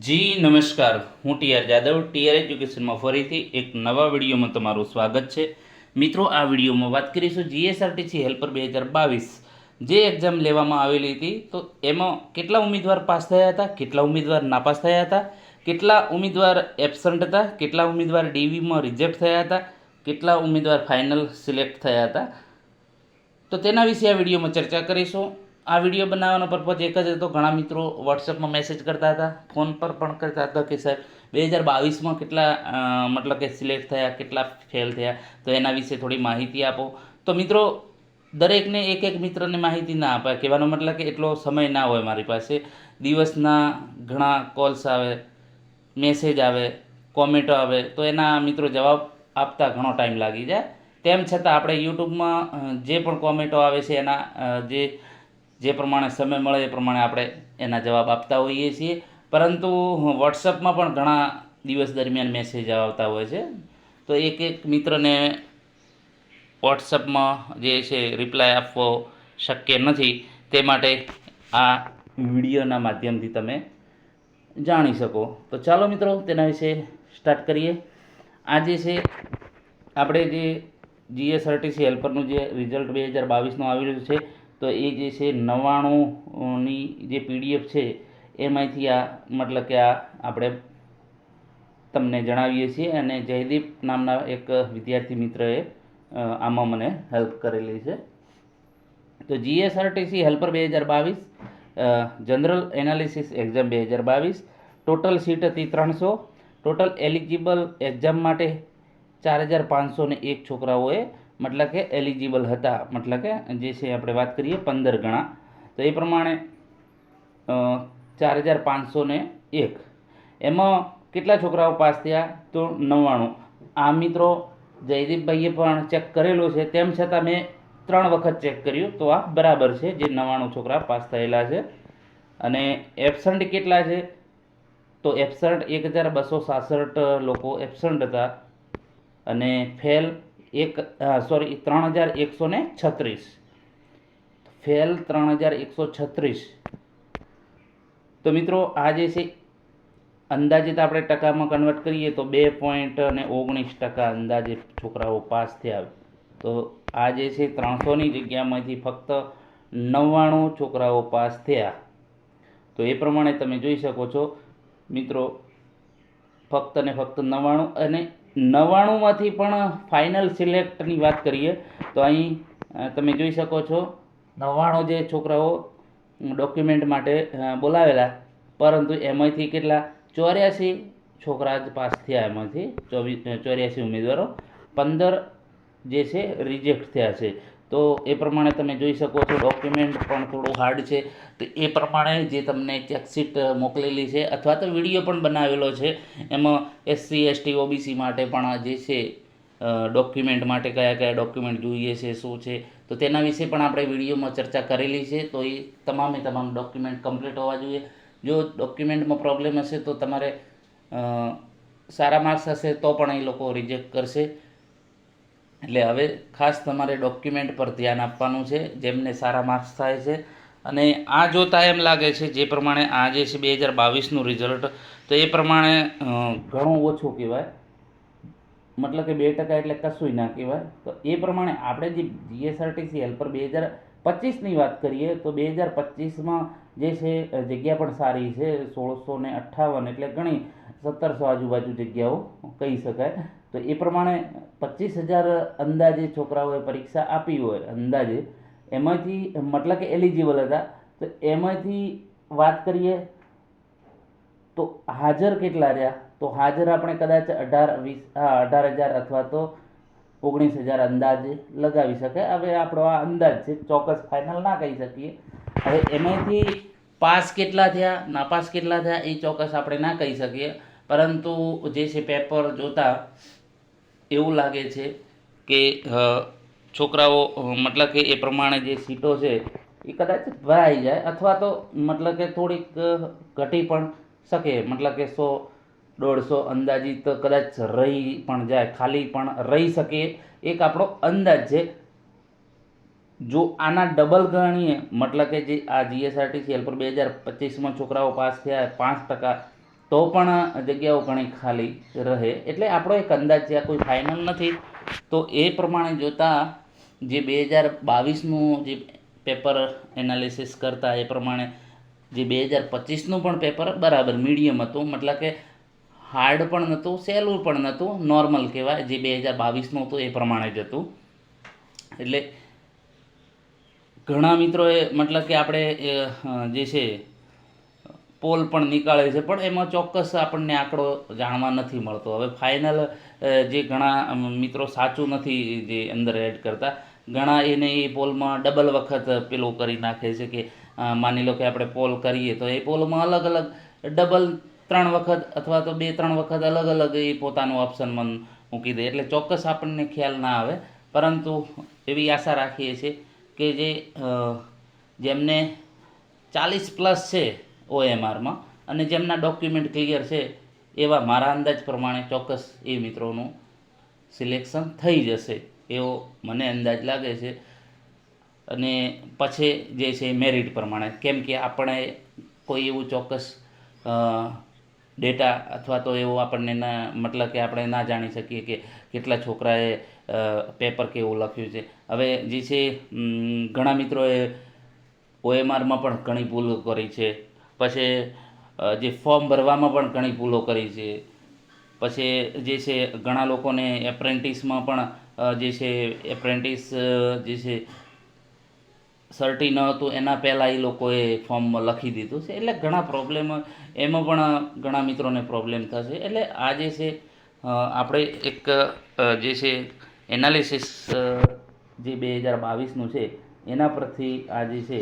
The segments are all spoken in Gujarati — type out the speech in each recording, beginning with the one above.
જી નમસ્કાર, હું ટીઆર જાદવ ટીઆર એજ્યુકેશનમાં ફરીથી એક નવા વિડીયોમાં તમારું સ્વાગત છે. મિત્રો, આ વિડીયોમાં વાત કરીશું જીએસઆરટીસી હેલ્પર 2022 જે એક્ઝામ લેવામાં આવેલી હતી. તો એમાં કેટલા ઉમેદવાર પાસ થયા હતા, કેટલા ઉમેદવાર નાપાસ થયા હતા, કેટલા ઉમેદવાર એબસન્ટ હતા, કેટલા ઉમેદવાર ડીવીમાં રિજેક્ટ થયા હતા, કેટલા ઉમેદવાર ફાઇનલ સિલેક્ટ થયા હતા, તો તેના વિશે આ વિડીયોમાં ચર્ચા કરીશું. આ વિડીયો બનાવવાનો પર્પઝ એક જ હતો. ઘણા મિત્રો વોટ્સએપમાં મેસેજ કરતા હતા, ફોન પર પણ કરતા હતા કે સાહેબ 2022માં કેટલા મતલબ કે સિલેક્ટ થયા, કેટલા ફેલ થયા, તો એના વિશે થોડી માહિતી આપો. તો મિત્રો, દરેકને એક એક મિત્રને માહિતી ના અપાય. કહેવાનો મતલબ કે એટલો સમય ના હોય મારી પાસે. દિવસના ઘણા કોલ્સ આવે, મેસેજ આવે, કોમેન્ટો આવે, તો એના મિત્રો જવાબ આપતા ઘણો ટાઈમ લાગી જાય. તેમ છતાં આપણે યુટ્યુબમાં જે પણ કોમેન્ટો આવે છે એના જે પ્રમાણે સમય મળે એ પ્રમાણે આપણે એના જવાબ આપતા હોઈએ છીએ. પરંતુ વોટ્સઅપમાં પણ ઘણા દિવસ દરમિયાન મેસેજ આવતા હોય છે, તો એક એક મિત્રને વોટ્સઅપમાં જે છે રિપ્લાય આપવો શક્ય નથી. તે માટે આ વિડીયોના માધ્યમથી તમે જાણી શકો. તો ચાલો મિત્રો, તેના વિશે સ્ટાર્ટ કરીએ. આજે છે આપણે જે જીએસઆરટીસી હેલ્પરનું જે રિઝલ્ટ 2022નું આવેલું છે, તો એ જે છે 99ની જે પીડીએફ છે એમાંથી આ મતલબ કે આ આપણે તમને જણાવીએ છીએ. અને જયદીપ નામના એક વિદ્યાર્થી મિત્રએ આમાં મને હેલ્પ કરેલી છે. તો GSRTC helper 2022 general analysis exam 2022, total seat હતી 300. ટોટલ એલિજિબલ એક્ઝામ માટે 4501 છોકરાઓએ મતલબ કે એલિજિબલ હતા. મતલબ કે જે છે આપણે વાત કરીએ 15 ગણા, તો એ પ્રમાણે 4501. એમાં કેટલા છોકરાઓ પાસ થયા? તો 99. આ મિત્રો જયદીપભાઈએ પણ ચેક કરેલું છે, તેમ છતાં મેં 3 વખત ચેક કર્યું, તો આ બરાબર છે જે 99 છોકરા પાસ થયેલા છે. અને એબસન્ટ કેટલા છે? તો એબસન્ટ 1266 લોકો એબસન્ટ હતા. અને ફેલ 3136. ફેલ 3136. તો મિત્રો, આ જે છે અંદાજિત આપણે ટકામાં કન્વર્ટ કરીએ તો 2.19% અંદાજે છોકરાઓ પાસ થયા. તો આ જે છે 300ની જગ્યામાંથી ફક્ત 99 છોકરાઓ પાસ થયા. તો એ પ્રમાણે તમે જોઈ શકો છો મિત્રો, ફક્ત ને ફક્ત 99. અને 99માંથી પણ ફાઇનલ સિલેક્ટની વાત કરીએ તો અહીં તમે જોઈ શકો છો 99 જે છોકરાઓ ડોક્યુમેન્ટ માટે બોલાવેલા, પરંતુ એમાંથી કેટલા 84 છોકરા જ પાસ થયા. એમાંથી 84 ઉમેદવારો, 15 જે છે રિજેક્ટ થયા છે. તો એ પ્રમાણે તમે જોઈ શકો છો ડોક્યુમેન્ટ પણ થોડું હાર્ડ છે. તો એ પ્રમાણે જે તમને ચેકશીટ મોકલેલી છે અથવા તો વિડીયો પણ બનાવેલો છે, એમાં SC ST OBC માટે પણ જે છે ડોક્યુમેન્ટ માટે કયા કયા ડોક્યુમેન્ટ જોઈએ છે, શું છે, તો તેના વિશે પણ આપણે વિડીયોમાં ચર્ચા કરેલી છે. તો એ તમામ ડોક્યુમેન્ટ કમ્પ્લીટ હોવા જોઈએ. જો ડોક્યુમેન્ટમાં પ્રોબ્લેમ હશે તો તમારે સારા માર્ક્સ હશે તો પણ એ લોકો રિજેક્ટ કરશે. એટલે હવે ખાસ તમારે ડોક્યુમેન્ટ પર ધ્યાન આપવાનું છે, જેમને સારા માર્ક્સ થાય છે. અને આ જોતા એમ લાગે છે જે પ્રમાણે આ જે છે 2022નું રિઝલ્ટ, તો એ પ્રમાણે ઘણું ઓછું કહેવાય. મતલબ કે 2% એટલે કશું ના કહેવાય. તો એ પ્રમાણે આપણે જે જીએસઆરટીસી હેલ્પર 2025ની વાત કરીએ તો 2025માં જે છે જગ્યા પણ સારી છે, 1658, એટલે ઘણી 1700 આજુબાજુ જગ્યાઓ કહી શકાય. તો એ પ્રમાણે 25,000 અંદાજે છોકરાઓએ પરીક્ષા આપી હોય અંદાજે, એમાંથી મતલબ કે એલિજિબલ હતા. તો એમાંથી વાત કરીએ તો હાજર કેટલા રહ્યા? તો હાજર આપણે કદાચ 18,000 અથવા તો 19,000 અંદાજે લગાવી શકાય. હવે આપણો આ અંદાજ છે, ચોક્કસ ફાઇનલ ના કહી શકીએ. હવે એમાંથી પાસ કેટલા થયા, નાપાસ કેટલા થયા, એ ચોક્કસ આપણે ના કહી શકીએ. પરંતુ જે છે પેપર જોતા એવું લાગે છે કે છોકરાઓ મતલબ કે એ પ્રમાણે જે સીટો છે એ કદાચ ભરાઈ જાય, અથવા તો મતલબ કે થોડીક ઘટી પણ શકે. મતલબ કે 100-150 અંદાજિત કદાચ રહી પણ જાય, ખાલી પણ રહી શકે, એક આપણો અંદાજ છે. જો આના ડબલ ગણીએ, મતલબ કે જે આ જીએસઆરટીસી હેલ્પર 2025માં છોકરાઓ પાસ થયા 5%, તો પણ જગ્યાઓ ઘણી ખાલી રહે. એટલે આપણો એક અંદાજ છે, આ કોઈ ફાઇનલ નથી. તો એ પ્રમાણે જોતાં જે 2022નું જે પેપર એનાલિસિસ કરતા એ પ્રમાણે જે 2025નું પણ પેપર બરાબર મીડિયમ હતું, મતલબ કે હાર્ડ પણ નહોતું, સહેલું પણ નહોતું, નોર્મલ કહેવાય. જે 2022નું હતું એ પ્રમાણે જ હતું. એટલે ઘણા મિત્રોએ મતલબ કે આપણે જે છે પોલ પણ નીકાળે છે, પણ એમાં ચોક્કસ આપણને આંકડો જાણવા નથી મળતો. હવે ફાઇનલ જે ઘણા મિત્રો સાચું નથી જે અંદર એડ કરતા, ઘણા એને એ પોલમાં ડબલ વખત પેલું કરી નાખે છે કે માની લો કે આપણે પોલ કરીએ તો એ પોલમાં અલગ અલગ ડબલ 3 વખત અથવા તો 2-3 વખત અલગ અલગ એ પોતાનું ઓપ્શનમાં મૂકી દે, એટલે ચોક્કસ આપણને ખ્યાલ ના આવે. પરંતુ એવી આશા રાખીએ છીએ કે જેમને 40+ છે OMRમાં અને જેમના ડોક્યુમેન્ટ ક્લિયર છે, એવા મારા અંદાજ પ્રમાણે ચોક્કસ એ મિત્રોનું સિલેક્શન થઈ જશે એવો મને અંદાજ લાગે છે. અને પછી જે છે મેરિટ પ્રમાણે, કેમ કે આપણે કોઈ એવું ચોક્કસ ડેટા અથવા તો એવું આપણને ના, મતલબ કે આપણે ના જાણી શકીએ કે કેટલા છોકરાએ પેપર કેવું લખ્યું છે. હવે જે છે ઘણા મિત્રોએ OMRમાં પણ ઘણી ભૂલો કરી છે, પછી જે ફોર્મ ભરવામાં પણ ઘણી ભૂલો કરી છે, પછી જે છે ઘણા લોકોને એપ્રેન્ટિસમાં પણ જે છે એપ્રેન્ટિસ જે છે સર્ટી ન હતું એના પહેલાં એ લોકોએ ફોર્મમાં લખી દીધું છે. એટલે ઘણા પ્રોબ્લેમ એમાં પણ ઘણા મિત્રોને પ્રોબ્લેમ થશે. એટલે આ જે છે આપણે એક જે છે એનાલિસિસ જે 2022નું છે એના પરથી આ જે છે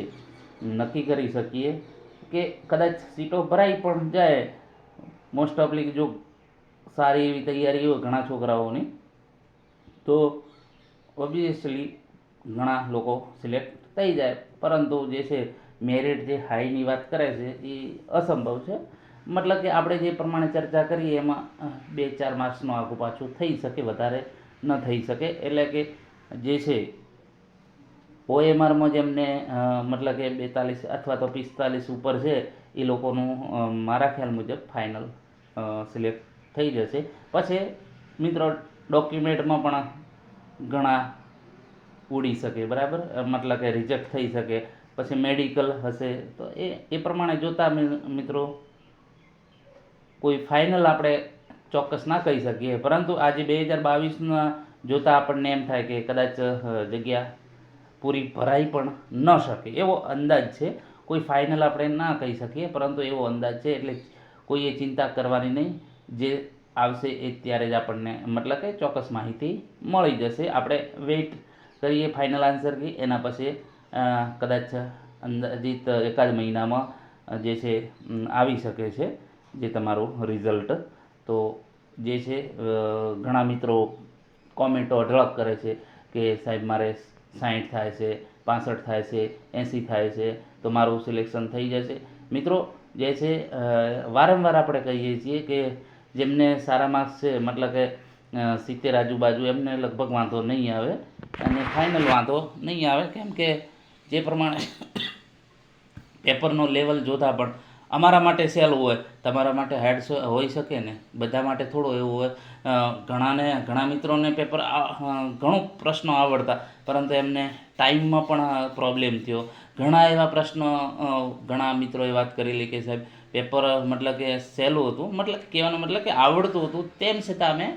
નક્કી કરી શકીએ કે કદાચ સીટો ભરાઈ પણ જાય, મોસ્ટ ઓફલી જો સારી એવી તૈયારી હોય ઘણા છોકરાઓની, તો ઓબ્વિયસલી ઘણા લોકો સિલેક્ટ થઈ જાય. પરંતુ જે છે મેરિટ જે હાઈની વાત કરે છે એ અસંભવ છે. મતલબ કે આપણે જે પ્રમાણે ચર્ચા કરીએ એમાં 2-4 માર્ક્સનું આગું પાછું થઈ શકે, વધારે ન થઈ શકે. એટલે કે જે છે OMRમાં જેમને મતલબ કે 42 અથવા તો 45 ઉપર છે એ લોકોનું મારા ખ્યાલ મુજબ ફાઇનલ સિલેક્ટ થઈ જશે. પછી મિત્રો ડોક્યુમેન્ટમાં પણ ઘણા ઉડી શકે, બરાબર, મતલબ કે રિજેક્ટ થઈ શકે. પછી મેડિકલ હશે તો એ પ્રમાણે જોતાં મિત્રો કોઈ ફાઇનલ આપણે ચોક્કસ ના કહી શકીએ. પરંતુ આજે 2022ના જોતાં આપણને એમ થાય કે કદાચ જગ્યા પૂરી ભરાઈ પણ ન શકે એવો અંદાજ છે. કોઈ ફાઇનલ આપણે ના કહી શકીએ, પરંતુ એવો અંદાજ છે. એટલે કોઈએ ચિંતા કરવાની નહીં. જે આવશે એ ત્યારે જ આપણને મતલબ કે ચોક્કસ માહિતી મળી જશે. આપણે વેઇટ કરીએ ફાઇનલ આન્સર કી, એના પછી કદાચ અંદાજિત એકાદ મહિનામાં જે છે આવી શકે છે જે તમારું રિઝલ્ટ. તો જે છે ઘણા મિત્રો કોમેન્ટો અઢળક કરે છે કે સાહેબ મારે 60 થાય છે, 65 થાય છે, 80 થાય છે તો મારું સિલેક્શન થઈ જશે. મિત્રો જે છે વારંવાર આપણે કહીએ છીએ કે જેમને સારા માર્ક્સ છે, મતલબ કે 70 આજુબાજુ, એમને લગભગ વાંધો નહીં આવે અને ફાઇનલ વાંધો નહીં આવે. કેમ કે જે પ્રમાણે પેપરનો લેવલ જોતાં પણ અમારા માટે સહેલું હોય, તમારા માટે હાર્ડ હોઈ શકે ને, બધા માટે થોડું એવું હોય. ઘણા મિત્રોને પેપર ઘણું પ્રશ્નો આવડતા, પરંતુ એમને ટાઈમમાં પણ પ્રોબ્લેમ થયો. ઘણા એવા પ્રશ્નો ઘણા મિત્રોએ વાત કરેલી કે સાહેબ પેપર મતલબ કે સહેલું હતું, મતલબ કહેવાનો મતલબ કે આવડતું હતું, તેમ છતાં અમે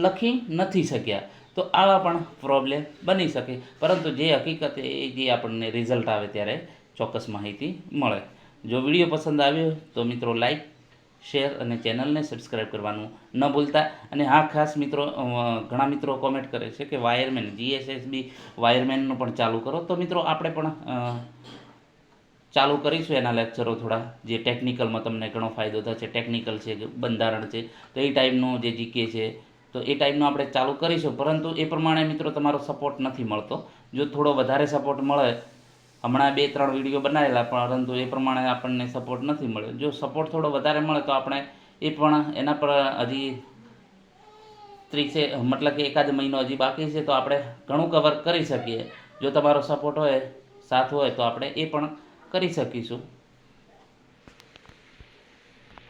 લખી નથી શક્યા. તો આવા પણ પ્રોબ્લેમ બની શકે. પરંતુ જે હકીકત એ જે આપણને રિઝલ્ટ આવે ત્યારે ચોક્કસ માહિતી મળે. જો વિડીયો પસંદ આવ્યો તો મિત્રો લાઈક, શેર અને ચેનલને સબસ્ક્રાઈબ કરવાનું ન ભૂલતા. અને હા, ખાસ મિત્રો ઘણા મિત્રો કોમેન્ટ કરે છે કે વાયરમેન GSSB વાયરમેનનું પણ ચાલુ કરો. તો મિત્રો આપણે પણ ચાલુ કરીશું એના લેક્ચરો થોડા, જે ટેકનિકલમાં તમને ઘણો ફાયદો થશે. ટેકનિકલ છે, બંધારણ છે, તો એ ટાઈપનું જે GK છે તો એ ટાઈપનું આપણે ચાલુ કરીશું. પરંતુ એ પ્રમાણે મિત્રો તમારો સપોર્ટ નથી મળતો. જો થોડો વધારે સપોર્ટ મળે, હમણાં 2-3 વિડીયો બનાવેલા પરંતુ એ પ્રમાણે આપણને સપોર્ટ નથી મળ્યો. જો સપોર્ટ થોડો વધારે મળે તો આપણે એ પણ એના પર હજી 30 મતલબ કે એકાદ મહિનો હજી બાકી છે તો આપણે ઘણું કવર કરી શકીએ. જો તમારો સપોર્ટ હોય, સાથ હોય તો આપણે એ પણ કરી શકીશું.